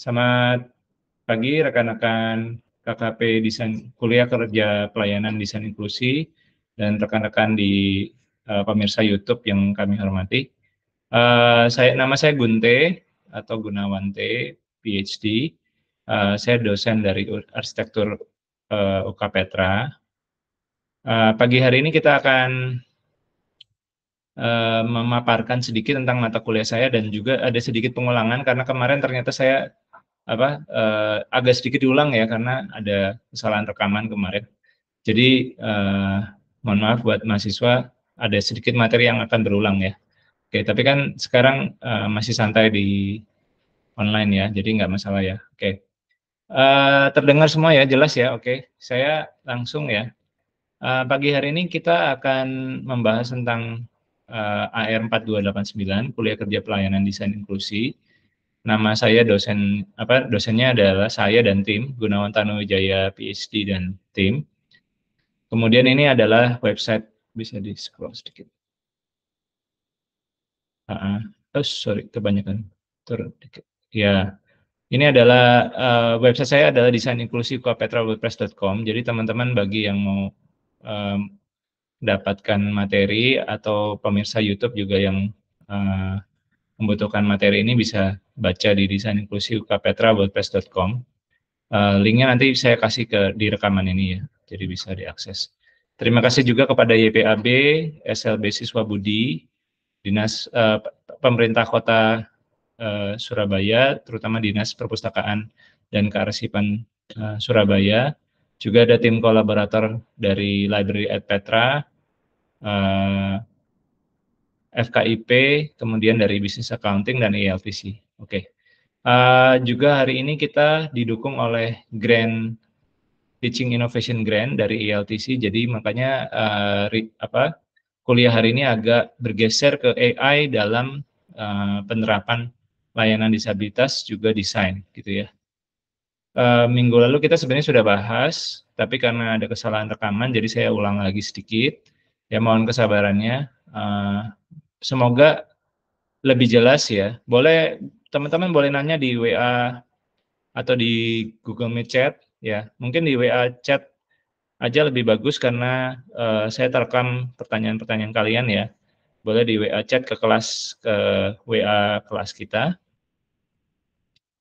Selamat pagi rekan-rekan KKP Desain Kuliah Kerja Pelayanan Desain Inklusi dan rekan-rekan di pemirsa YouTube yang kami hormati. Nama saya Gunte atau Gunawan T, PhD. Saya dosen dari Arsitektur UK Petra. Pagi hari ini kita akan memaparkan sedikit tentang mata kuliah saya dan juga ada sedikit pengulangan karena kemarin ternyata saya agak sedikit diulang ya karena ada kesalahan rekaman kemarin. Jadi mohon maaf buat mahasiswa, ada sedikit materi yang akan berulang ya. Oke, tapi kan sekarang masih santai di online ya, jadi nggak masalah ya. Oke, terdengar semua ya, jelas ya. Oke, saya langsung ya. Pagi hari ini kita akan membahas tentang AR 4289, Kuliah Kerja Pelayanan Desain Inklusi. Nama saya dosennya adalah saya dan tim, Gunawan Tanuwijaya PhD dan tim. Kemudian ini adalah website, bisa di-scroll sedikit. Sorry, kebanyakan. Ya, ini adalah website saya adalah desaininklusi.petra.wordpress.com. Jadi teman-teman bagi yang mau dapatkan materi atau pemirsa YouTube juga yang membutuhkan materi ini bisa baca di desaininklusi.petra.wordpress.com. Linknya nanti saya kasih di rekaman ini ya, jadi bisa diakses. Terima kasih juga kepada YPAB, SLB Siswa Budi, Dinas Pemerintah Kota Surabaya, terutama Dinas Perpustakaan dan Kearsipan Surabaya. Juga ada tim kolaborator dari Library at Petra, FKIP, kemudian dari Business Accounting dan ELTC. Oke. Juga hari ini kita didukung oleh Grant Teaching Innovation Grant dari ELTC, jadi makanya kuliah hari ini agak bergeser ke AI dalam penerapan layanan disabilitas juga desain, gitu ya. Minggu lalu kita sebenarnya sudah bahas, tapi karena ada kesalahan rekaman, jadi saya ulang lagi sedikit. Ya mohon kesabarannya. Semoga lebih jelas ya. Teman-teman boleh nanya di WA atau di Google Meet Chat ya. Mungkin di WA Chat aja lebih bagus karena saya terekam pertanyaan-pertanyaan kalian ya. Boleh di WA Chat ke WA kelas kita.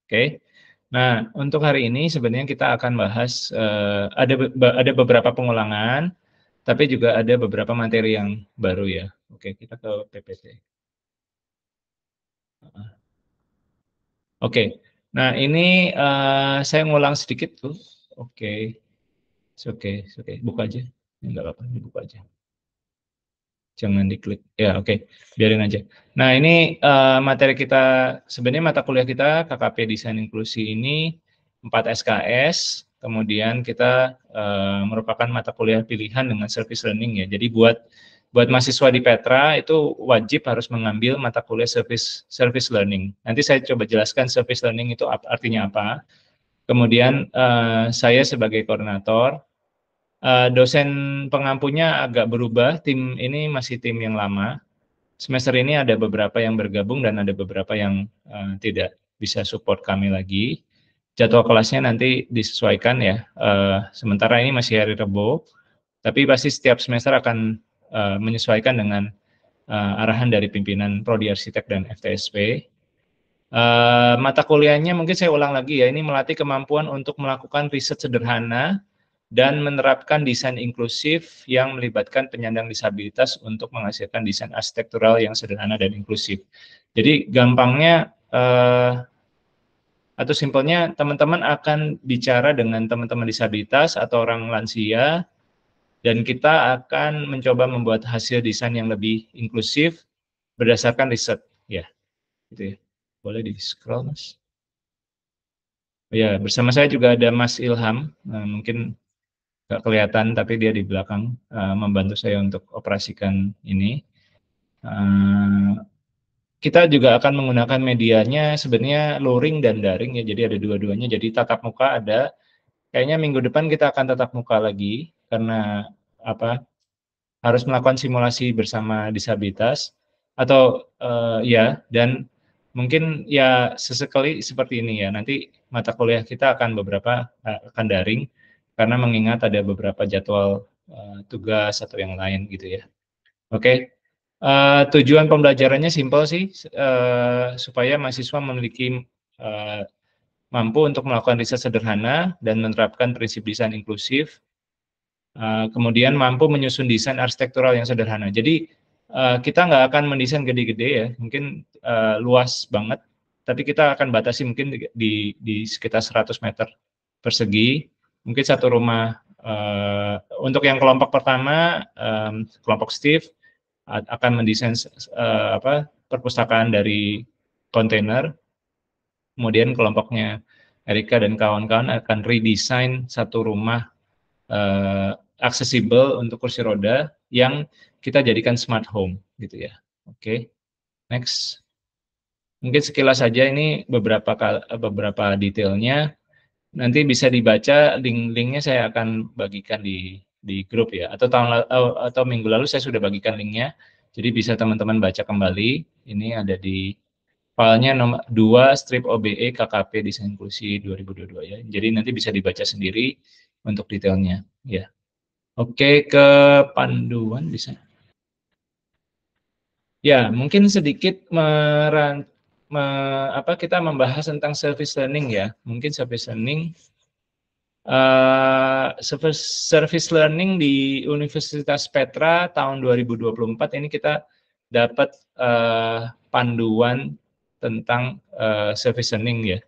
Oke. Nah, untuk hari ini sebenarnya kita akan bahas ada beberapa pengulangan, tapi juga ada beberapa materi yang baru ya. Oke, kita ke PPT. Oke. Nah, ini saya ngulang sedikit tuh. Oke. Oke. Buka aja. Enggak apa-apa, dibuka aja. Jangan diklik. Ya, oke. Biarin aja. Nah, ini materi kita, sebenarnya mata kuliah kita KKP Desain Inklusi ini 4 SKS, kemudian kita merupakan mata kuliah pilihan dengan service learning ya. Jadi buat mahasiswa di Petra itu wajib harus mengambil mata kuliah service learning. Nanti saya coba jelaskan service learning itu artinya apa. Kemudian saya sebagai koordinator, dosen pengampunya agak berubah, tim ini masih tim yang lama. Semester ini ada beberapa yang bergabung dan ada beberapa yang tidak bisa support kami lagi. Jadwal kelasnya nanti disesuaikan ya. Sementara ini masih hari Rabu, tapi pasti setiap semester akan menyesuaikan dengan arahan dari pimpinan Prodi Arsitek dan FTSP. Mata kuliahnya mungkin saya ulang lagi ya, ini melatih kemampuan untuk melakukan riset sederhana dan menerapkan desain inklusif yang melibatkan penyandang disabilitas untuk menghasilkan desain arsitektural yang sederhana dan inklusif. Jadi gampangnya atau simpelnya teman-teman akan bicara dengan teman-teman disabilitas atau orang lansia dan kita akan mencoba membuat hasil desain yang lebih inklusif berdasarkan riset ya. Gitu ya. Boleh di-scroll Mas. Ya, bersama saya juga ada Mas Ilham, mungkin nggak kelihatan tapi dia di belakang membantu saya untuk operasikan ini. Kita juga akan menggunakan medianya sebenarnya luring dan daring ya, jadi ada dua-duanya. Jadi tatap muka ada, kayaknya minggu depan kita akan tatap muka lagi karena harus melakukan simulasi bersama disabilitas atau ya, dan mungkin ya sesekali seperti ini ya, nanti mata kuliah kita akan akan daring, karena mengingat ada beberapa jadwal tugas atau yang lain gitu ya. Oke, tujuan pembelajarannya simpel sih, supaya mahasiswa memiliki mampu untuk melakukan riset sederhana dan menerapkan prinsip desain inklusif, kemudian mampu menyusun desain arsitektural yang sederhana. Jadi kita nggak akan mendesain gede-gede ya, mungkin luas banget, tapi kita akan batasi mungkin di sekitar 100 meter persegi, mungkin satu rumah. Untuk yang kelompok pertama, kelompok Steve akan mendesain perpustakaan dari kontainer, kemudian kelompoknya Erika dan kawan-kawan akan redesign satu rumah aksesibel untuk kursi roda yang kita jadikan smart home gitu ya. Oke, next. Mungkin sekilas saja ini beberapa detailnya. Nanti bisa dibaca, link-linknya saya akan bagikan di grup ya. Atau minggu lalu saya sudah bagikan linknya. Jadi bisa teman-teman baca kembali. Ini ada di filenya nomor 2 strip OBE KKP Desain Inklusi 2022 ya. Jadi nanti bisa dibaca sendiri untuk detailnya ya. Oke, ke panduan bisa. Ya, mungkin sedikit kita membahas tentang service learning ya. Mungkin service learning service learning di Universitas Petra tahun 2024 ini kita dapat panduan tentang service learning ya.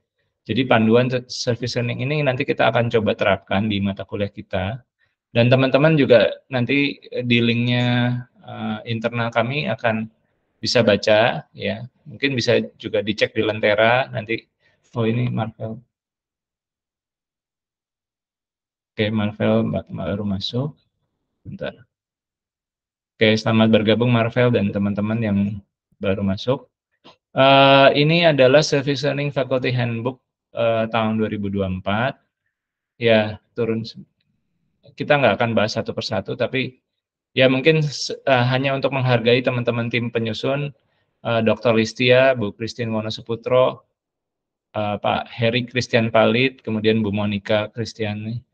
Jadi panduan service learning ini nanti kita akan coba terapkan di mata kuliah kita. Dan teman-teman juga nanti di linknya internal kami akan bisa baca ya. Mungkin bisa juga dicek di Lentera nanti. Oh ini Marvel. Oke, Marvel baru masuk. Bentar. Oke, selamat bergabung Marvel dan teman-teman yang baru masuk. Ini adalah Service Learning Faculty Handbook tahun 2024. Ya, turun. Kita nggak akan bahas satu persatu, tapi ya mungkin hanya untuk menghargai teman-teman tim penyusun, Dr. Listia, Bu Christine Wonoseputro, Pak Heri Christian Palit, kemudian Bu Monica Christiani,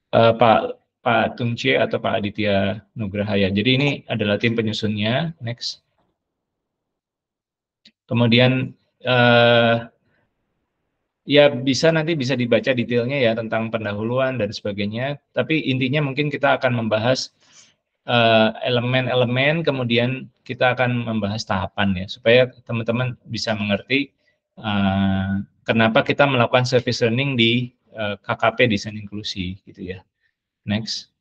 Pak Tungcie atau Pak Aditya Nugrahaya. Jadi ini adalah tim penyusunnya. Next. Kemudian ya nanti bisa dibaca detailnya ya tentang pendahuluan dan sebagainya. Tapi intinya mungkin kita akan membahas elemen-elemen, kemudian kita akan membahas tahapan ya, supaya teman-teman bisa mengerti kenapa kita melakukan service learning di KKP Desain Inklusi gitu ya. Next.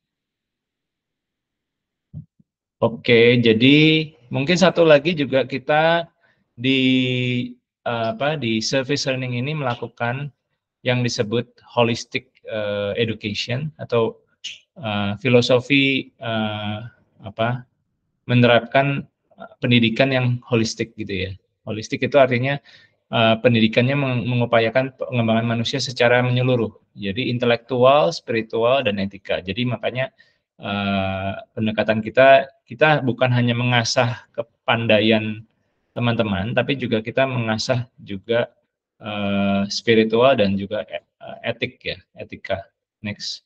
Oke, jadi mungkin satu lagi juga kita di service learning ini melakukan yang disebut holistic education atau filosofi menerapkan pendidikan yang holistik gitu ya. Holistik itu artinya pendidikannya mengupayakan pengembangan manusia secara menyeluruh. Jadi intelektual, spiritual, dan etika. Jadi makanya pendekatan kita bukan hanya mengasah kepandaian teman-teman, tapi juga kita mengasah juga spiritual dan juga etik ya, etika. Next.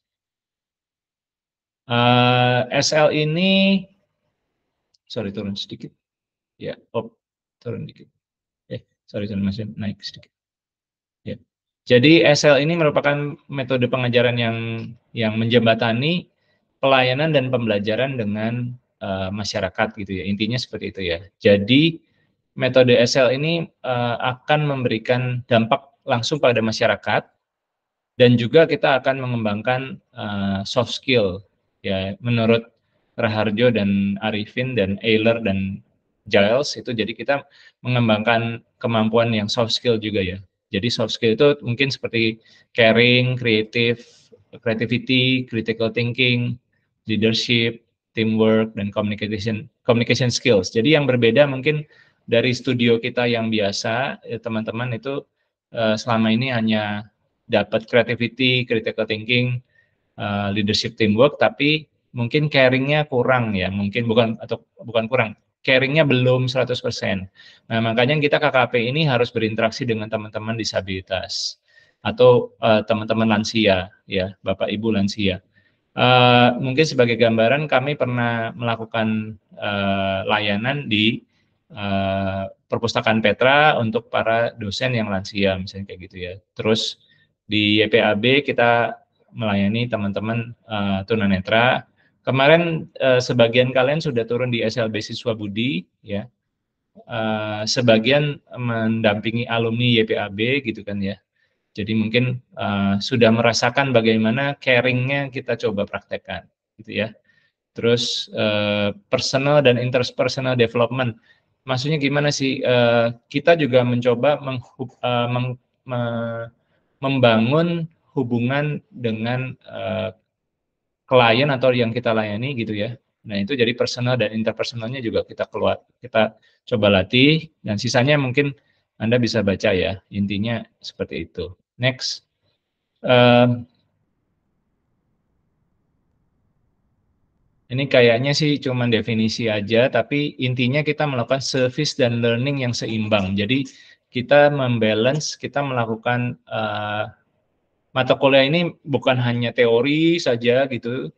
SL ini, sorry turun sedikit. Ya, turun dikit. Sorry masih naik sedikit. Ya. Jadi SL ini merupakan metode pengajaran yang menjembatani pelayanan dan pembelajaran dengan masyarakat gitu ya. Intinya seperti itu ya. Jadi metode SL ini akan memberikan dampak langsung pada masyarakat dan juga kita akan mengembangkan soft skill ya menurut Raharjo dan Arifin dan Eiler dan Giles itu. Jadi kita mengembangkan kemampuan yang soft skill juga ya. Jadi soft skill itu mungkin seperti caring, creativity, critical thinking, leadership, teamwork, dan communication skills. Jadi yang berbeda mungkin dari studio kita yang biasa, teman-teman itu selama ini hanya dapat creativity, critical thinking, leadership, teamwork, tapi mungkin caring-nya kurang ya, mungkin bukan kurang, caring-nya belum 100%. Nah, makanya kita KKP ini harus berinteraksi dengan teman-teman disabilitas atau teman-teman lansia, ya, Bapak Ibu lansia. Mungkin sebagai gambaran kami pernah melakukan layanan di perpustakaan Petra untuk para dosen yang lansia, misalnya kayak gitu ya. Terus di YPAB kita melayani teman-teman tunanetra. Kemarin sebagian kalian sudah turun di SLB Siswa Budi, ya. Sebagian mendampingi alumni YPAB gitu kan ya. Jadi mungkin sudah merasakan bagaimana caring-nya kita coba praktekkan, gitu ya. Terus personal dan interpersonal development, maksudnya gimana sih? Kita juga mencoba membangun hubungan dengan klien atau yang kita layani gitu ya. Nah itu jadi personal dan interpersonalnya juga kita coba latih, dan sisanya mungkin Anda bisa baca ya, intinya seperti itu. Next. Ini kayaknya sih cuma definisi aja, tapi intinya kita melakukan service dan learning yang seimbang. Jadi kita membalance, kita melakukan mata kuliah ini bukan hanya teori saja gitu.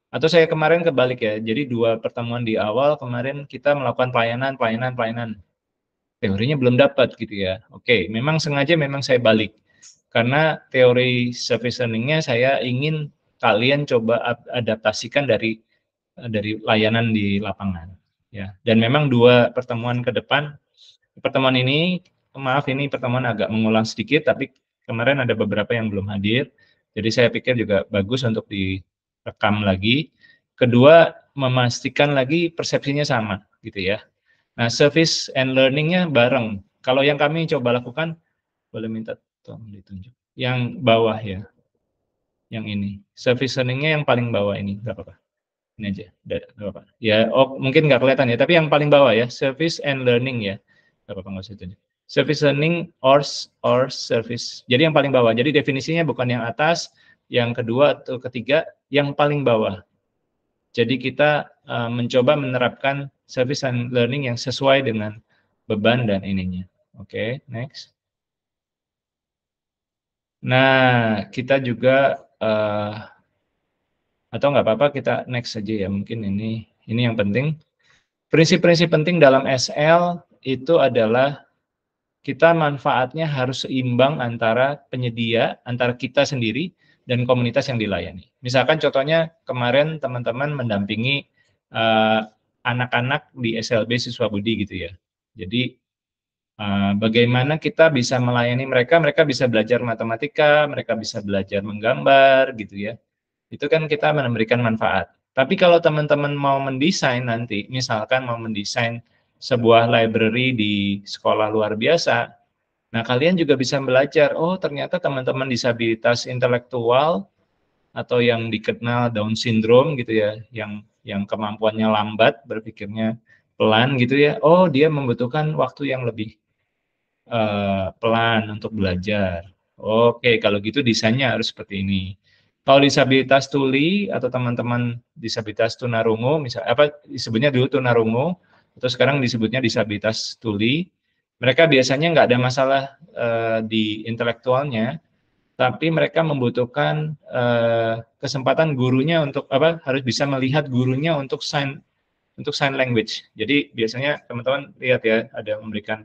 Atau saya kemarin kebalik ya, jadi 2 pertemuan di awal kemarin kita melakukan pelayanan. Teorinya belum dapat gitu ya. Oke, memang sengaja memang saya balik. Karena teori service learning-nya saya ingin kalian coba adaptasikan dari layanan di lapangan, ya. Dan memang 2 pertemuan ke depan, pertemuan ini, maaf ini pertemuan agak mengulang sedikit, tapi kemarin ada beberapa yang belum hadir, jadi saya pikir juga bagus untuk direkam lagi. Kedua, memastikan lagi persepsinya sama, gitu ya. Nah, service and learning-nya bareng. Kalau yang kami coba lakukan, boleh minta tolong ditunjuk. Yang bawah ya, yang ini. Service learning-nya yang paling bawah ini, nggak apa-apa. Ini aja, nggak apa-apa. Ya, mungkin nggak kelihatan ya, tapi yang paling bawah ya, service and learning ya. Nggak apa-apa, nggak usah tunjuk. Service learning or service. Jadi yang paling bawah. Jadi definisinya bukan yang atas, yang kedua atau ketiga, yang paling bawah. Jadi kita mencoba menerapkan service and learning yang sesuai dengan beban dan ininya. Oke, next. Nah, kita juga atau nggak apa-apa kita next saja ya. Mungkin ini yang penting. Prinsip-prinsip penting dalam SL itu adalah kita manfaatnya harus seimbang antara penyedia, antara kita sendiri dan komunitas yang dilayani. Misalkan contohnya kemarin teman-teman mendampingi anak-anak di SLB Siswa Budi gitu ya. Jadi bagaimana kita bisa melayani mereka bisa belajar matematika, mereka bisa belajar menggambar gitu ya. Itu kan kita memberikan manfaat. Tapi kalau teman-teman mau mendesain nanti, misalkan mau mendesain sebuah library di sekolah luar biasa, nah kalian juga bisa belajar, oh ternyata teman-teman disabilitas intelektual atau yang dikenal Down syndrome gitu ya, yang kemampuannya lambat, berpikirnya pelan gitu ya, oh dia membutuhkan waktu yang lebih pelan untuk belajar. Oke, kalau gitu desainnya harus seperti ini. Kalau disabilitas tuli atau teman-teman disabilitas tunarungu, misal apa disebutnya dulu tunarungu, atau sekarang disebutnya disabilitas tuli, mereka biasanya nggak ada masalah di intelektualnya, tapi mereka membutuhkan kesempatan gurunya untuk apa? Harus bisa melihat gurunya untuk sign language. Jadi biasanya teman-teman lihat ya, ada memberikan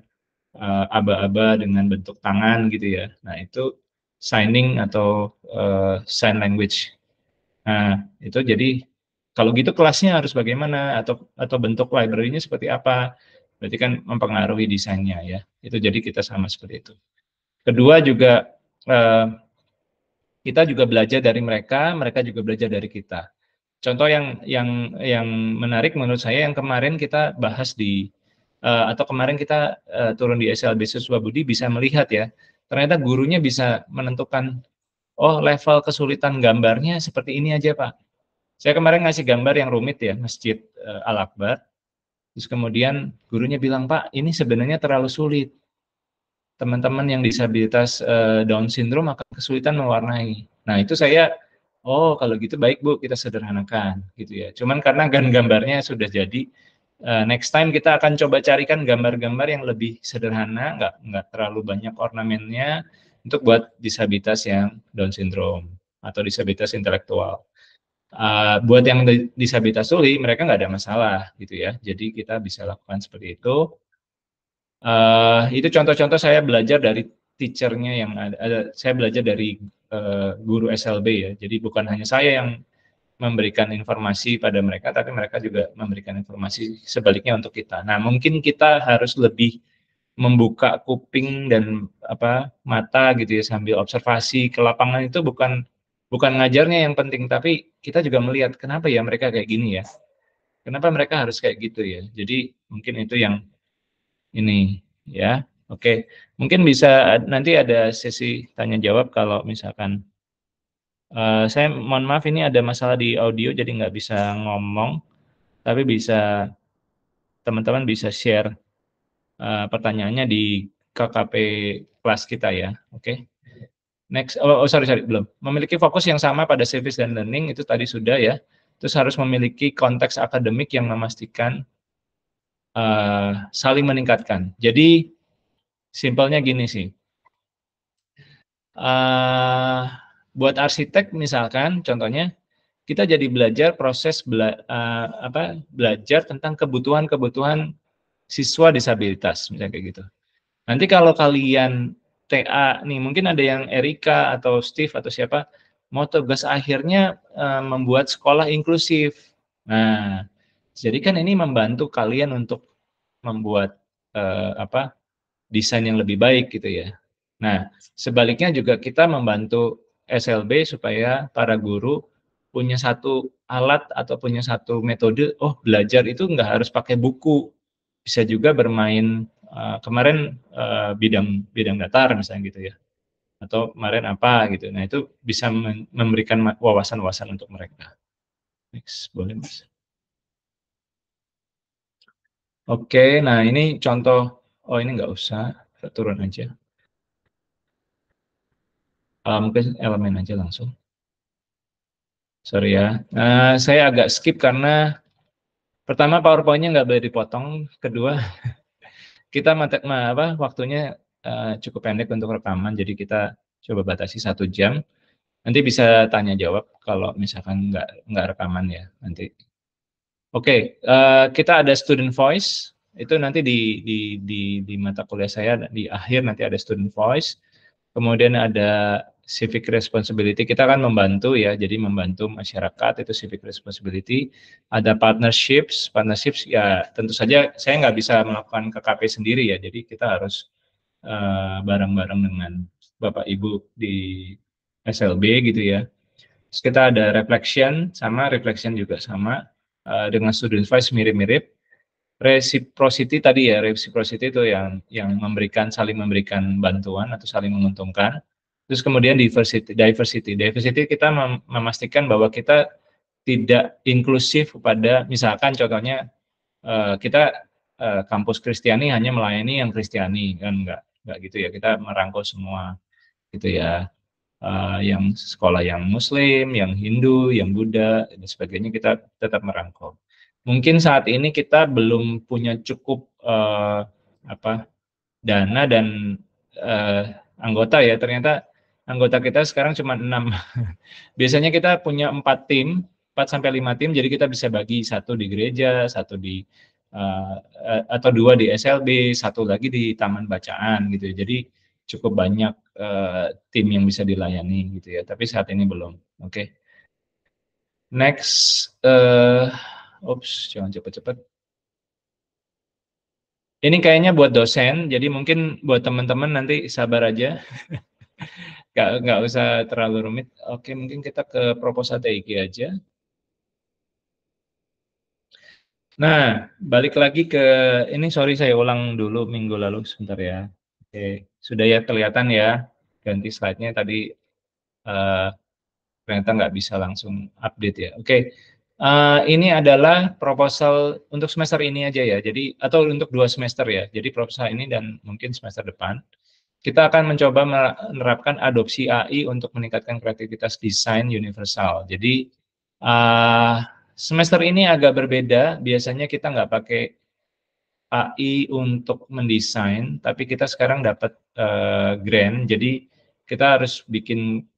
aba-aba dengan bentuk tangan gitu ya. Nah itu signing atau sign language. Nah itu jadi kalau gitu kelasnya harus bagaimana atau bentuk library-nya seperti apa? Berarti kan mempengaruhi desainnya ya. Itu jadi kita sama seperti itu. Kedua juga kita juga belajar dari mereka juga belajar dari kita. Contoh yang menarik menurut saya yang kemarin kita bahas atau kemarin kita turun di SLB Siswa Budi bisa melihat ya, ternyata gurunya bisa menentukan, oh level kesulitan gambarnya seperti ini aja Pak. Saya kemarin ngasih gambar yang rumit ya, Masjid Al-Akbar, terus kemudian gurunya bilang, Pak ini sebenarnya terlalu sulit. Teman-teman yang disabilitas Down syndrome akan kesulitan mewarnai. Nah itu saya, oh kalau gitu baik Bu, kita sederhanakan gitu ya. Cuman karena gambarnya sudah jadi, Next time kita akan coba carikan gambar-gambar yang lebih sederhana, nggak terlalu banyak ornamennya, untuk buat disabilitas yang Down syndrome atau disabilitas intelektual. Buat yang disabilitas tuli, mereka nggak ada masalah gitu ya. Jadi kita bisa lakukan seperti itu. Itu contoh-contoh saya belajar dari teachernya yang saya belajar dari guru SLB ya. Jadi bukan hanya saya yang memberikan informasi pada mereka, tapi mereka juga memberikan informasi sebaliknya untuk kita. Nah, mungkin kita harus lebih membuka kuping dan mata gitu ya, sambil observasi ke lapangan. Itu bukan ngajarnya yang penting, tapi kita juga melihat kenapa ya mereka kayak gini ya, kenapa mereka harus kayak gitu ya. Jadi mungkin itu yang ini ya. Oke, mungkin bisa nanti ada sesi tanya jawab kalau misalkan saya mohon maaf ini ada masalah di audio jadi nggak bisa ngomong, tapi bisa teman-teman bisa share pertanyaannya di KKP kelas kita ya. Oke. Next, sorry belum. Memiliki fokus yang sama pada service dan learning itu tadi sudah ya. Terus harus memiliki konteks akademik yang memastikan saling meningkatkan. Jadi simpelnya gini sih. Buat arsitek misalkan, contohnya kita jadi belajar proses belajar tentang kebutuhan siswa disabilitas, misalnya kayak gitu. Nanti kalau kalian TA nih, mungkin ada yang Erika atau Steve atau siapa mau tugas akhirnya membuat sekolah inklusif. Nah, jadi kan ini membantu kalian untuk membuat desain yang lebih baik gitu ya. Nah, sebaliknya juga kita membantu SLB supaya para guru punya satu alat atau punya satu metode, belajar itu nggak harus pakai buku, bisa juga bermain, kemarin bidang datar misalnya gitu ya, atau kemarin apa gitu. Nah, itu bisa memberikan wawasan-wawasan untuk mereka. Next, boleh Mas. Oke, nah ini contoh, ini nggak usah, turun aja. Mungkin elemen aja langsung. Sorry ya, saya agak skip karena pertama PowerPoint-nya nggak boleh dipotong, kedua kita waktunya cukup pendek untuk rekaman, jadi kita coba batasi 1 jam. Nanti bisa tanya jawab kalau misalkan nggak rekaman ya nanti. Oke, kita ada student voice, itu nanti di mata kuliah saya di akhir nanti ada student voice. Kemudian ada civic responsibility, kita akan membantu ya, jadi membantu masyarakat itu civic responsibility. Ada partnerships ya tentu saja saya nggak bisa melakukan KKP sendiri ya, jadi kita harus bareng-bareng dengan Bapak Ibu di SLB gitu ya. Terus kita ada reflection juga sama, dengan student voice mirip-mirip. Reciprocity tadi ya, reciprocity itu yang saling memberikan bantuan atau saling menguntungkan. Terus kemudian diversity kita memastikan bahwa kita tidak inklusif pada, misalkan contohnya kita kampus Kristiani hanya melayani yang Kristiani, kan enggak gitu ya, kita merangkul semua gitu ya. Yang sekolah yang Muslim, yang Hindu, yang Buddha, dan sebagainya kita tetap merangkul. Mungkin saat ini kita belum punya cukup dana dan anggota ya. Ternyata anggota kita sekarang cuma 6. Biasanya kita punya 4 tim, 4 sampai 5 tim, jadi kita bisa bagi 1 di gereja, 1 di atau 2 di SLB, 1 lagi di taman bacaan gitu ya. Jadi cukup banyak tim yang bisa dilayani gitu ya. Tapi saat ini belum. Oke. Next, jangan cepet-cepet. Ini kayaknya buat dosen, jadi mungkin buat teman-teman nanti sabar aja. Nggak usah terlalu rumit. Oke, mungkin kita ke proposal TIG aja. Nah, balik lagi ke ini, sorry saya ulang dulu minggu lalu sebentar ya. Oke, sudah ya kelihatan ya. Ganti slide-nya tadi ternyata nggak bisa langsung update ya. Oke, ini adalah proposal untuk semester ini aja ya. Jadi atau untuk 2 semester ya. Jadi proposal ini dan mungkin semester depan. Kita akan mencoba menerapkan adopsi AI untuk meningkatkan kreativitas desain universal. Jadi semester ini agak berbeda, biasanya kita nggak pakai AI untuk mendesain, tapi kita sekarang dapat grant, jadi kita harus bikin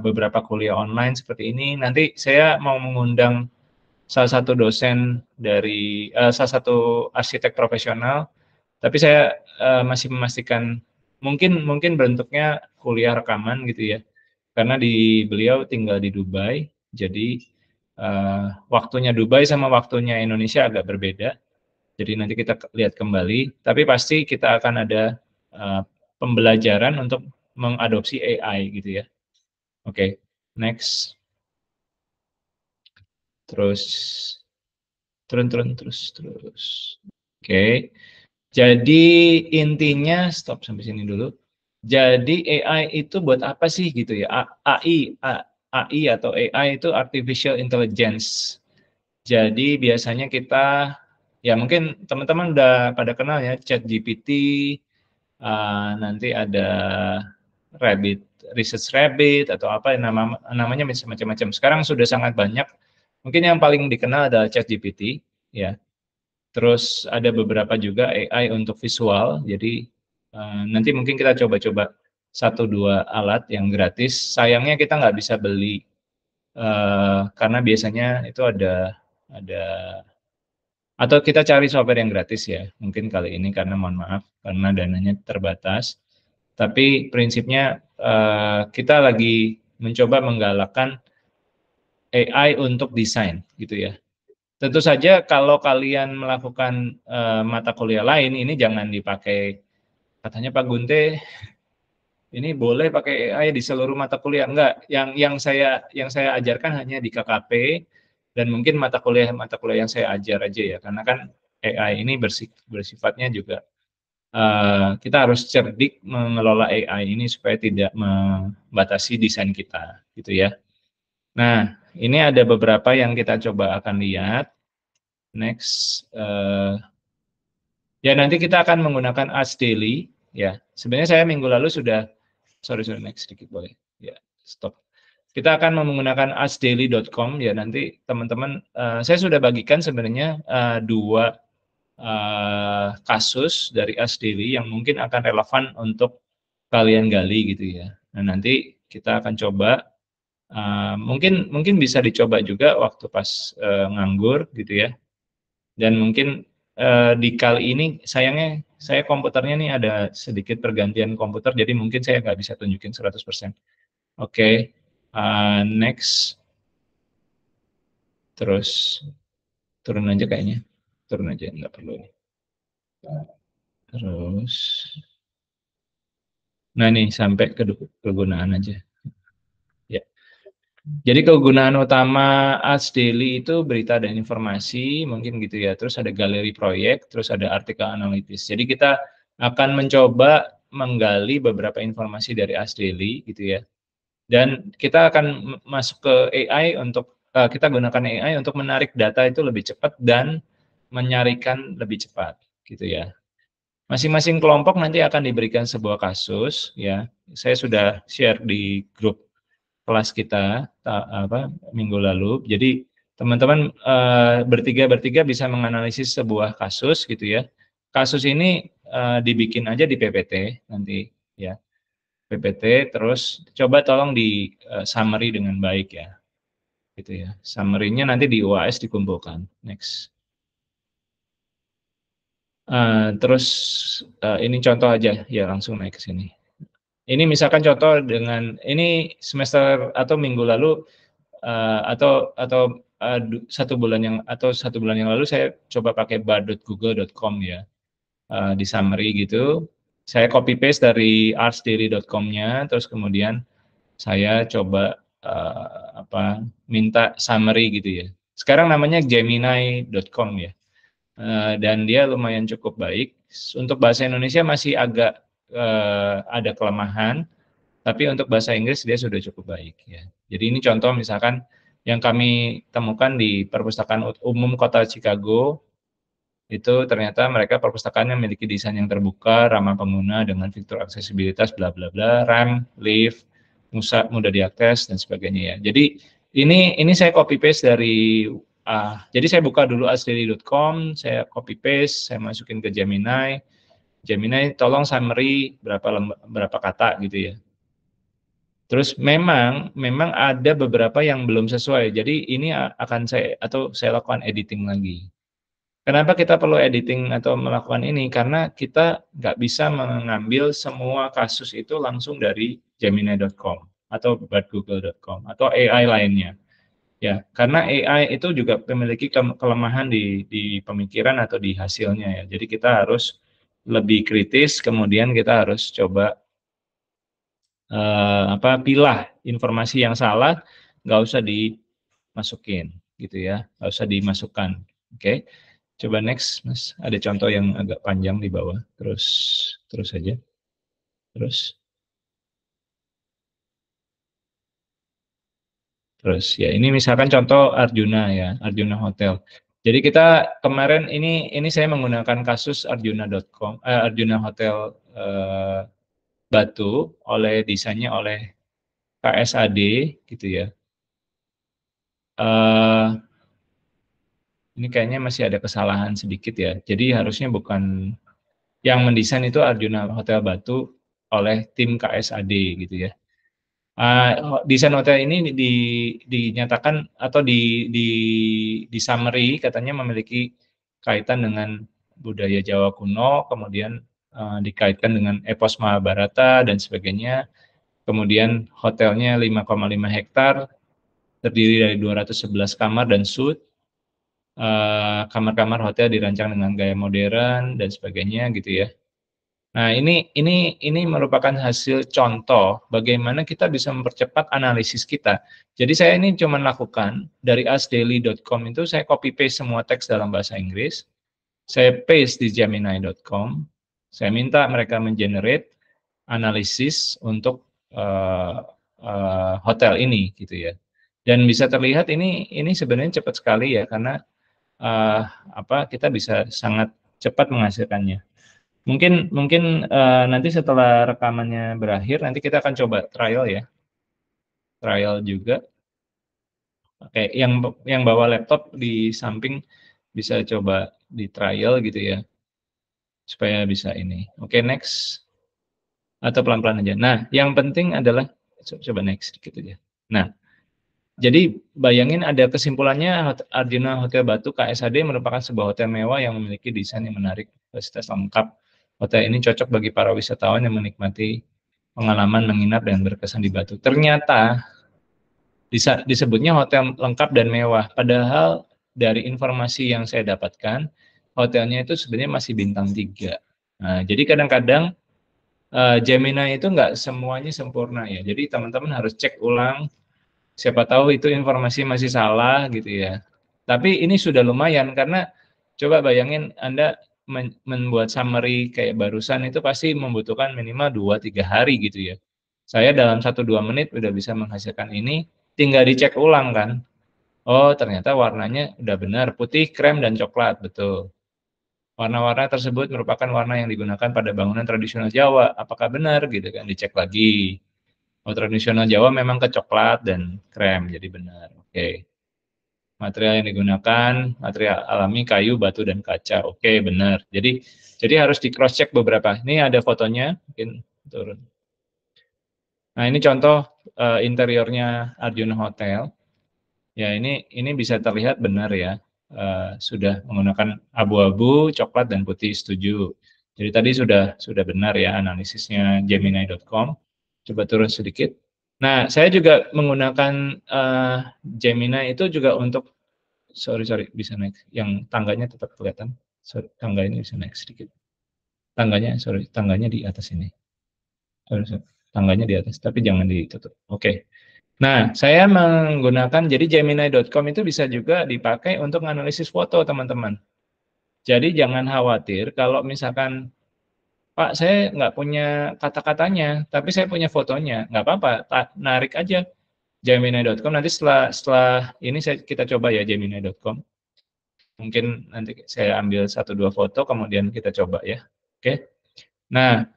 beberapa kuliah online seperti ini. Nanti saya mau mengundang salah satu dosen dari salah satu arsitek profesional, tapi saya masih memastikan mungkin bentuknya kuliah rekaman gitu ya, karena beliau tinggal di Dubai, jadi waktunya Dubai sama waktunya Indonesia agak berbeda. Jadi nanti kita lihat kembali, tapi pasti kita akan ada pembelajaran untuk mengadopsi AI gitu ya. Oke, next. Terus terus. Oke. Jadi intinya stop sampai sini dulu. Jadi AI itu buat apa sih gitu ya? AI atau AI itu artificial intelligence. Jadi biasanya kita ya mungkin teman-teman udah pada kenal ya ChatGPT, nanti ada Rabbit, Research Rabbit atau apa namanya macam-macam. Sekarang sudah sangat banyak. Mungkin yang paling dikenal adalah ChatGPT ya. Terus ada beberapa juga AI untuk visual. Jadi nanti mungkin kita coba-coba 1-2 alat yang gratis. Sayangnya kita nggak bisa beli karena biasanya itu ada atau kita cari software yang gratis ya. Mungkin kali ini karena mohon maaf karena dananya terbatas. Tapi prinsipnya kita lagi mencoba menggalakkan AI untuk desain gitu ya. Tentu saja kalau kalian melakukan mata kuliah lain ini jangan dipakai, katanya Pak Gunte ini boleh pakai AI di seluruh mata kuliah. Enggak, yang saya ajarkan hanya di KKP dan mungkin mata kuliah yang saya ajar aja ya, karena kan AI ini bersifatnya juga kita harus cerdik mengelola AI ini supaya tidak membatasi desain kita gitu ya. Nah, ini ada beberapa yang kita coba akan lihat. Next, ya nanti kita akan menggunakan Ask Daily ya. Sebenarnya saya minggu lalu sudah, sorry next sedikit boleh, ya stop. Kita akan menggunakan askdaily.com ya, nanti teman-teman, saya sudah bagikan sebenarnya 2 kasus dari Ask Daily yang mungkin akan relevan untuk kalian gali gitu ya. Nah nanti kita akan coba, mungkin bisa dicoba juga waktu pas nganggur gitu ya. Dan mungkin di kali ini sayangnya saya komputernya nih ada sedikit pergantian komputer, jadi mungkin saya nggak bisa tunjukin 100%. Oke, next. Terus turun aja kayaknya, turun aja nggak perlu ini. Terus, nah nih sampai ke kegunaan aja. Ya. Jadi kegunaan utama Ask Daily itu berita dan informasi, mungkin gitu ya. Terus ada galeri proyek, terus ada artikel analitis. Jadi kita akan mencoba menggali beberapa informasi dari Ask Daily gitu ya. Dan kita akan masuk ke AI untuk kita gunakan AI untuk menarik data itu lebih cepat dan menyarikan lebih cepat gitu ya. Masing-masing kelompok nanti akan diberikan sebuah kasus ya. Saya sudah share di grup kelas kita minggu lalu. Jadi teman-teman bertiga bisa menganalisis sebuah kasus gitu ya. Kasus ini dibikin aja di PPT nanti ya. PPT terus coba tolong di summary dengan baik ya. Gitu ya. Summary-nya nanti di UAS dikumpulkan. Next. Terus ini contoh aja ya, langsung naik ke sini. Ini misalkan contoh dengan ini semester atau minggu lalu atau 1 bulan yang lalu saya coba pakai bar.google.com ya, di summary gitu. Saya copy paste dari arsdaily.com-nya, terus kemudian saya coba minta summary gitu ya. Sekarang namanya gemini.com ya. Dan dia lumayan cukup baik. Untuk bahasa Indonesia masih agak ada kelemahan, tapi untuk bahasa Inggris dia sudah cukup baik ya. Jadi ini contoh misalkan yang kami temukan di Perpustakaan Umum Kota Chicago, itu ternyata mereka perpustakaannya memiliki desain yang terbuka, ramah pengguna dengan fitur aksesibilitas bla bla bla, RAM, lift, mudah diakses dan sebagainya ya. Jadi ini saya copy paste dari Jadi saya buka dulu asdaily.com, saya copy paste, saya masukin ke Gemini. Gemini tolong summary berapa kata gitu ya. Terus memang ada beberapa yang belum sesuai. Jadi ini akan saya lakukan editing lagi. Kenapa kita perlu editing atau melakukan ini? Karena kita nggak bisa mengambil semua kasus itu langsung dari Gemini.com atau badgoogle.com atau AI lainnya. Ya, karena AI itu juga memiliki kelemahan di pemikiran atau di hasilnya ya. Jadi kita harus lebih kritis, kemudian kita harus coba pilah informasi yang salah, nggak usah dimasukin gitu ya, nggak usah dimasukkan. Oke, coba next Mas, ada contoh yang agak panjang di bawah, terus aja, terus ya ini misalkan contoh Arjuna ya, Arjuna Hotel. Jadi kita kemarin ini saya menggunakan kasus arjuna.com, Arjuna Hotel Batu desainnya oleh KSAD gitu ya. Ini kayaknya masih ada kesalahan sedikit ya. Jadi harusnya bukan yang mendesain itu Arjuna Hotel Batu oleh tim KSAD gitu ya. Desain hotel ini dinyatakan atau di summary katanya memiliki kaitan dengan budaya Jawa kuno, kemudian dikaitkan dengan epos Mahabharata dan sebagainya. Kemudian hotelnya 5,5 hektar, terdiri dari 211 kamar dan suite. Kamar-kamar hotel dirancang dengan gaya modern dan sebagainya gitu ya. Nah, ini merupakan hasil contoh bagaimana kita bisa mempercepat analisis kita. Jadi saya ini cuma lakukan dari asdaily.com itu saya copy paste semua teks dalam bahasa Inggris, saya paste di gemini.com, saya minta mereka mengenerate analisis untuk hotel ini gitu ya. Dan bisa terlihat ini sebenarnya cepat sekali ya karena kita bisa sangat cepat menghasilkannya. Mungkin nanti setelah rekamannya berakhir, nanti kita akan coba trial ya, trial juga. Oke, yang bawa laptop di samping bisa coba di trial gitu ya, supaya bisa ini. Oke, next atau pelan-pelan aja. Nah, yang penting adalah coba next sedikit aja. Nah, jadi bayangin ada kesimpulannya Arjuna Hotel Batu KSAD merupakan sebuah hotel mewah yang memiliki desain yang menarik, fasilitas lengkap. Hotel ini cocok bagi para wisatawan yang menikmati pengalaman menginap dan berkesan di Batu. Ternyata disebutnya hotel lengkap dan mewah, padahal dari informasi yang saya dapatkan, hotelnya itu sebenarnya masih bintang 3. Nah, jadi kadang-kadang Gemini itu nggak semuanya sempurna ya. Jadi teman-teman harus cek ulang. Siapa tahu itu informasi masih salah gitu ya. Tapi ini sudah lumayan karena coba bayangin Anda membuat summary kayak barusan itu pasti membutuhkan minimal 2-3 hari gitu ya. Saya dalam 1-2 menit udah bisa menghasilkan ini, tinggal dicek ulang kan. Oh, ternyata warnanya udah benar, putih, krem, dan coklat, betul. Warna-warna tersebut merupakan warna yang digunakan pada bangunan tradisional Jawa. Apakah benar gitu kan? Dicek lagi. Oh, tradisional Jawa memang ke coklat dan krem, jadi benar. Oke. Material yang digunakan, material alami, kayu, batu, dan kaca. Oke, benar. Jadi harus di cross check beberapa. Ini ada fotonya, mungkin turun. Nah, ini contoh interiornya Arjuna Hotel. Ya, ini bisa terlihat benar ya. Sudah menggunakan abu-abu, coklat, dan putih, setuju. Jadi tadi sudah benar ya analisisnya Gemini.com. Coba turun sedikit. Nah, saya juga menggunakan Gemini itu juga untuk, sorry, bisa naik. Yang tangganya tetap kelihatan. Sorry, tangga ini bisa naik sedikit. Tangganya di atas ini. Sorry. Tangganya di atas, tapi jangan ditutup. Oke. Nah, saya menggunakan, jadi Gemini.com itu bisa juga dipakai untuk analisis foto, teman-teman. Jadi jangan khawatir kalau misalkan, Pak, saya nggak punya kata-katanya, tapi saya punya fotonya. Nggak apa-apa, narik aja Gemini.com. Nanti setelah ini kita coba ya Gemini.com. Mungkin nanti saya ambil 1-2 foto, kemudian kita coba ya. Oke. Nah,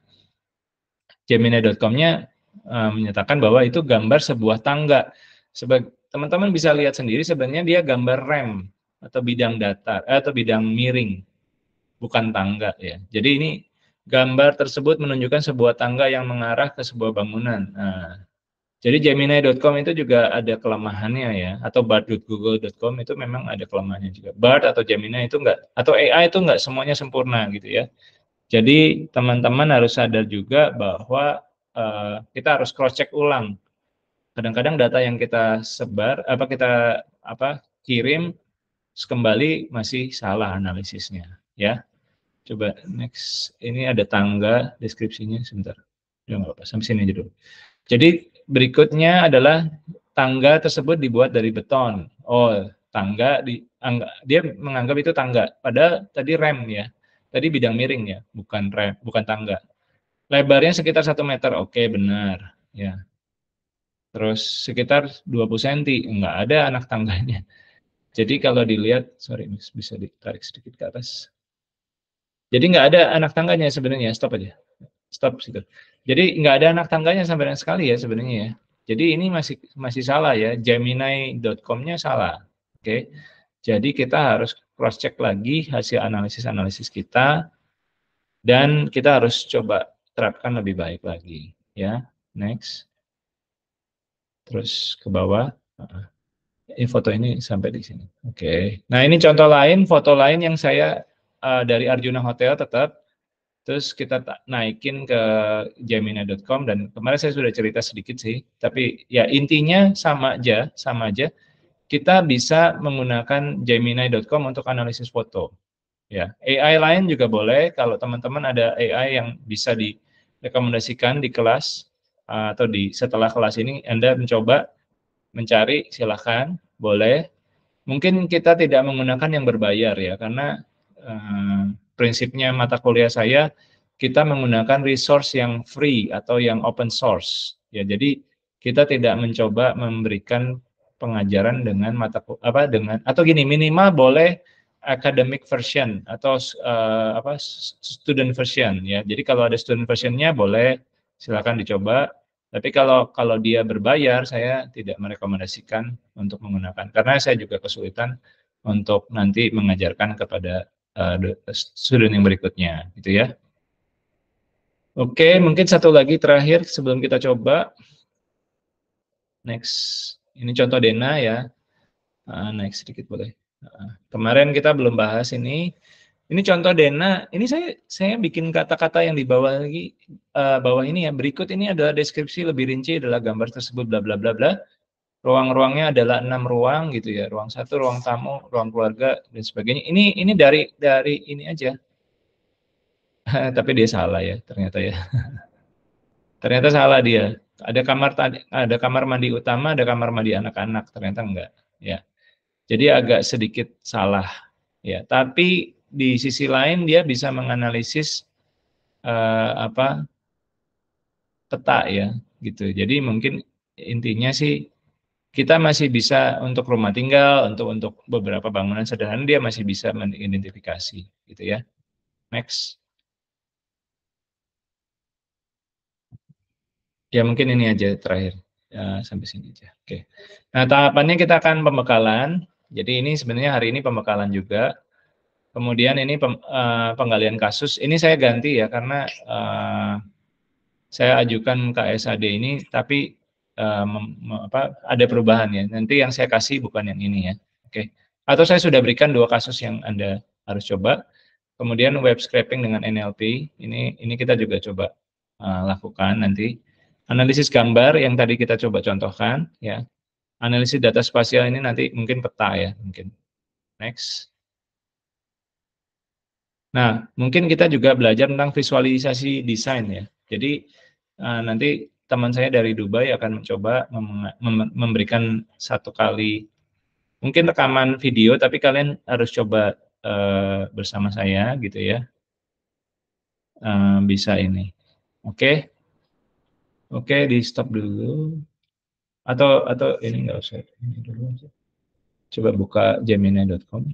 Gemini.com-nya menyatakan bahwa itu gambar sebuah tangga. Teman-teman bisa lihat sendiri sebenarnya dia gambar rem. atau bidang datar atau bidang miring, bukan tangga ya. Jadi ini gambar tersebut menunjukkan sebuah tangga yang mengarah ke sebuah bangunan. Nah, jadi Gemini.com itu juga ada kelemahannya ya, atau bard.google.com itu memang ada kelemahannya juga. Bard atau Gemini itu enggak, atau AI itu enggak semuanya sempurna gitu ya. Jadi teman-teman harus sadar juga bahwa kita harus cross check ulang. Kadang-kadang data yang kita sebar, kita kirim kembali masih salah analisisnya, ya. Coba next, ini ada tangga deskripsinya sebentar. Ya nggak apa, sampai sini aja dulu. Jadi berikutnya adalah tangga tersebut dibuat dari beton. Oh, dia menganggap itu tangga. Padahal tadi rem ya. Tadi bidang miring ya, bukan rem, bukan tangga. Lebarnya sekitar 1 meter, oke benar. Ya. Terus sekitar 20 cm, nggak ada anak tangganya. Jadi kalau dilihat, sorry bisa ditarik sedikit ke atas. Jadi nggak ada anak tangganya sebenarnya, stop aja. Stop situ. Jadi nggak ada anak tangganya sampai sekali ya sebenarnya ya. Jadi ini masih salah ya, Gemini.com-nya salah. Oke. Jadi kita harus cross check lagi hasil analisis kita dan kita harus coba terapkan lebih baik lagi ya. Next. Terus ke bawah. Ini foto ini sampai di sini. Oke. Nah, ini contoh lain, foto lain yang saya dari Arjuna Hotel tetap. Terus kita naikin ke Gemini.com dan kemarin saya sudah cerita sedikit sih, tapi ya intinya sama aja. Kita bisa menggunakan Gemini.com untuk analisis foto. Ya, AI lain juga boleh. Kalau teman-teman ada AI yang bisa direkomendasikan di kelas atau setelah kelas ini Anda mencoba mencari, silahkan, boleh. Mungkin kita tidak menggunakan yang berbayar ya, karena prinsipnya mata kuliah saya, kita menggunakan resource yang free atau yang open source. Ya, jadi kita tidak mencoba memberikan pengajaran dengan atau gini, minimal boleh academic version atau student version ya. Jadi kalau ada student versionnya boleh, silakan dicoba. Tapi kalau dia berbayar, saya tidak merekomendasikan untuk menggunakan, karena saya juga kesulitan untuk nanti mengajarkan kepada student yang berikutnya, gitu ya. Oke, mungkin satu lagi terakhir sebelum kita coba. Next, ini contoh Dena ya. Next sedikit boleh. Kemarin kita belum bahas ini. Ini contoh Dena. Ini saya bikin kata-kata yang di bawah lagi, bawah ini ya. Berikut ini adalah deskripsi lebih rinci adalah gambar tersebut bla bla bla bla. Ruang-ruangnya adalah 6 ruang gitu ya. Ruang 1, ruang tamu, ruang keluarga dan sebagainya. Ini dari ini aja. Tapi dia salah ya ternyata ya. Ternyata salah dia. Ada kamar mandi utama, ada kamar mandi anak-anak. Ternyata enggak. Ya. Jadi agak sedikit salah. Ya. Tapi di sisi lain dia bisa menganalisis peta ya, gitu. Jadi mungkin intinya sih kita masih bisa untuk rumah tinggal, untuk beberapa bangunan sederhana dia masih bisa mengidentifikasi, gitu ya. Next. Ya mungkin ini aja terakhir, ya, sampai sini aja. Oke. Nah tahapannya kita akan pembekalan. Jadi ini sebenarnya hari ini pembekalan juga. Kemudian ini penggalian kasus. Ini saya ganti ya karena saya ajukan KSAD ini, tapi ada perubahan ya. Nanti yang saya kasih bukan yang ini ya. Oke. Atau saya sudah berikan 2 kasus yang Anda harus coba. Kemudian web scraping dengan NLP, ini kita juga coba lakukan nanti. Analisis gambar yang tadi kita coba contohkan, ya. Analisis data spasial ini nanti mungkin peta ya, mungkin. Next. Nah, mungkin kita juga belajar tentang visualisasi desain ya. Jadi nanti teman saya dari Dubai akan mencoba memberikan 1 kali mungkin rekaman video, tapi kalian harus coba bersama saya gitu ya. Bisa ini. Oke. Oke, di stop dulu. Atau ini nggak usah ini dulu aja. Coba buka gemini.com.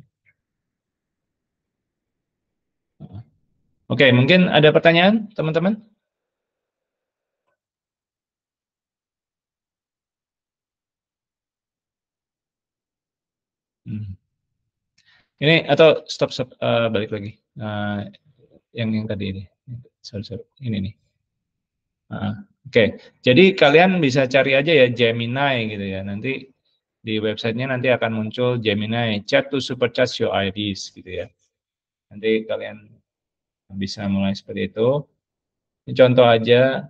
Oke, mungkin ada pertanyaan teman-teman? Hmm. Ini atau stop, balik lagi. Yang tadi ini. Sorry, ini nih. Oke. Jadi kalian bisa cari aja ya Gemini gitu ya. Nanti di websitenya nanti akan muncul Gemini Chat to Supercharge Your IDs gitu ya. Nanti kalian bisa mulai seperti itu. Ini contoh aja.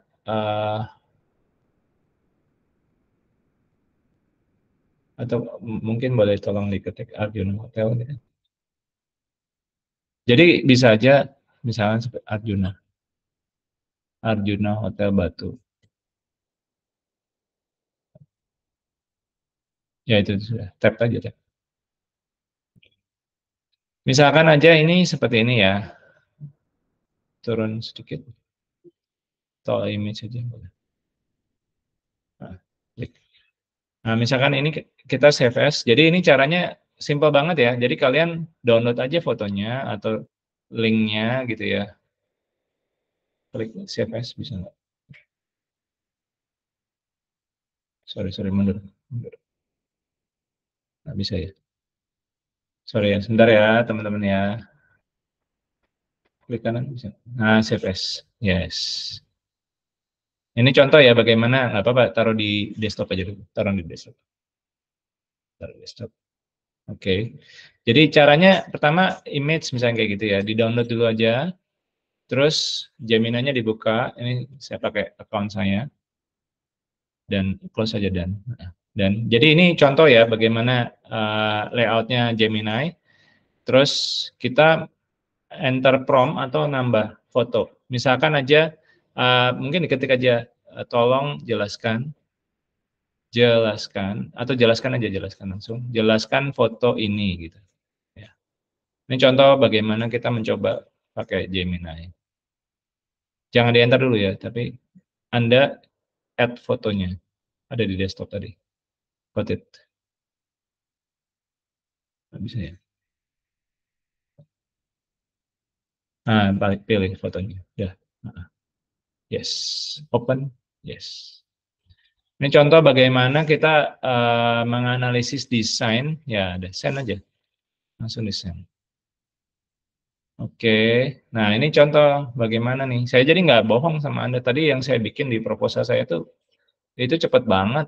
Atau mungkin boleh tolong diketik Arjuna Hotel gitu. Jadi bisa aja misalnya seperti Arjuna Hotel Batu. Ya itu sudah. Tap aja tap. Misalkan aja ini seperti ini ya. Turun sedikit. Atau image aja boleh. Nah, klik. Nah, misalkan ini kita save as. Jadi ini caranya simple banget ya. Jadi kalian download aja fotonya atau linknya gitu ya. Klik save as bisa nggak? Sorry, mundur. Nggak bisa ya. Sorry ya, sebentar ya teman-teman ya. Klik kanan bisa. Nah, save as. Yes. Ini contoh ya bagaimana, nggak apa-apa, taruh di desktop aja dulu. Taruh di desktop. Taruh di desktop. Oke. Jadi caranya pertama image misalnya kayak gitu ya. Di-download dulu aja. Terus Gemini-nya dibuka. Ini saya pakai account saya. Dan close aja dan jadi ini contoh ya bagaimana layoutnya Gemini. Terus kita enter prompt atau nambah foto. Misalkan aja mungkin diketik aja tolong jelaskan atau jelaskan langsung. Jelaskan foto ini gitu. Ya. Ini contoh bagaimana kita mencoba pakai Gemini. Jangan di enter dulu ya, tapi Anda add fotonya. Ada di desktop tadi. Got it. Nggak bisa ya. Nah, pilih fotonya. Ya. Yes. Open. Yes. Ini contoh bagaimana kita menganalisis desain. Ya, ada send aja. Langsung di send. Oke. Nah, ini contoh bagaimana nih. Saya jadi nggak bohong sama Anda. Tadi yang saya bikin di proposal saya itu cepat banget.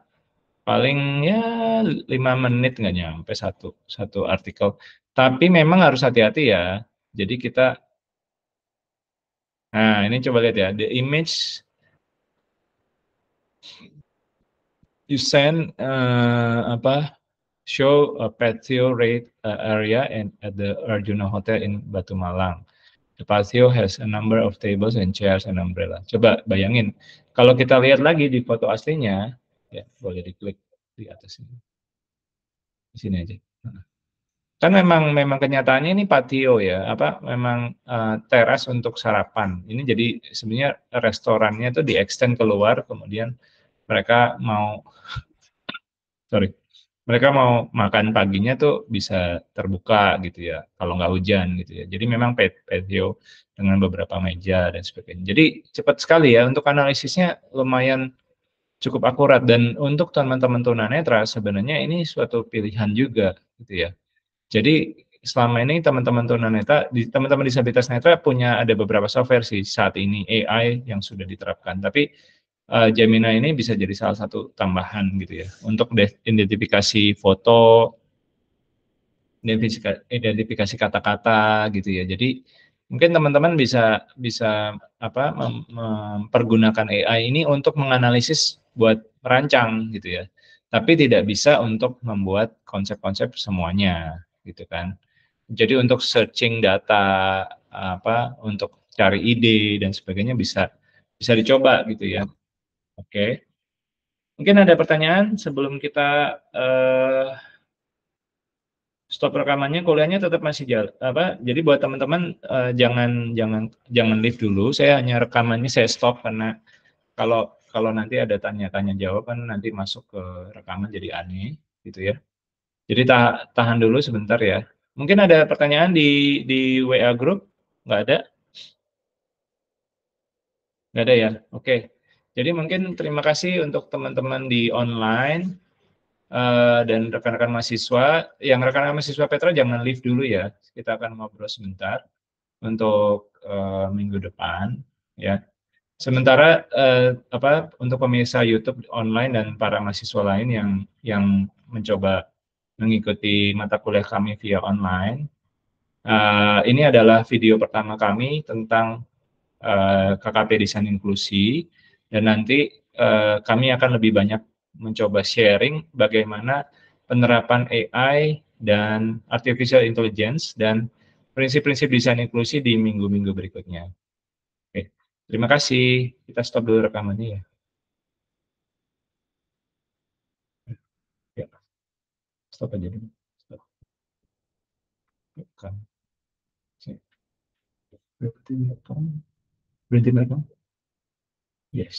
Paling ya 5 menit nggak nyampe satu artikel. Tapi memang harus hati-hati ya. Jadi kita, nah ini coba lihat ya. The image you send show a patio rate area and at the Arjuna Hotel in Batu Malang. The patio has a number of tables and chairs and umbrella. Coba bayangin, kalau kita lihat lagi di foto aslinya, ya boleh diklik di atas ini, di sini aja. Kan memang kenyataannya ini patio ya, apa memang teras untuk sarapan. Ini jadi sebenarnya restorannya itu di extend keluar, kemudian mereka mau sorry, mereka mau makan paginya tuh bisa terbuka gitu ya, kalau nggak hujan gitu ya. Jadi memang patio dengan beberapa meja dan sebagainya. Jadi cepat sekali ya, untuk analisisnya lumayan cukup akurat. Dan untuk teman-teman tunanetra sebenarnya ini suatu pilihan juga gitu ya. Jadi selama ini teman-teman tunanetra, teman-teman disabilitas netra punya ada beberapa software sih saat ini AI yang sudah diterapkan. Tapi Gemini ini bisa jadi salah satu tambahan gitu ya untuk identifikasi foto, identifikasi kata-kata gitu ya. Jadi mungkin teman-teman bisa bisa apa mempergunakan AI ini untuk menganalisis buat merancang gitu ya. Tapi tidak bisa untuk membuat konsep-konsep semuanya gitu kan. Jadi untuk searching data apa untuk cari ide dan sebagainya bisa bisa dicoba gitu ya. Oke. Mungkin ada pertanyaan sebelum kita stop rekamannya, kuliahnya tetap masih jalan apa, jadi buat teman-teman jangan leave dulu, saya hanya rekamannya saya stop karena kalau kalau nanti ada tanya-tanya jawab kan nanti masuk ke rekaman jadi aneh gitu ya. Jadi tahan dulu sebentar ya. Mungkin ada pertanyaan di WA group? Nggak ada? Nggak ada ya? Oke. Jadi mungkin terima kasih untuk teman-teman di online. dan rekan-rekan mahasiswa, yang rekan-rekan mahasiswa Petra jangan leave dulu ya, kita akan ngobrol sebentar untuk minggu depan, ya. Sementara untuk pemirsa YouTube online dan para mahasiswa lain yang mencoba mengikuti mata kuliah kami via online, ini adalah video pertama kami tentang KKP Desain Inklusi, dan nanti kami akan lebih banyak mencoba sharing bagaimana penerapan AI dan artificial intelligence dan prinsip-prinsip desain inklusi di minggu-minggu berikutnya. Oke, terima kasih. Kita stop dulu rekamannya ya. Ya, stop aja dulu. Stop. Rekam. Berhenti merekam. Berhenti merekam. Yes.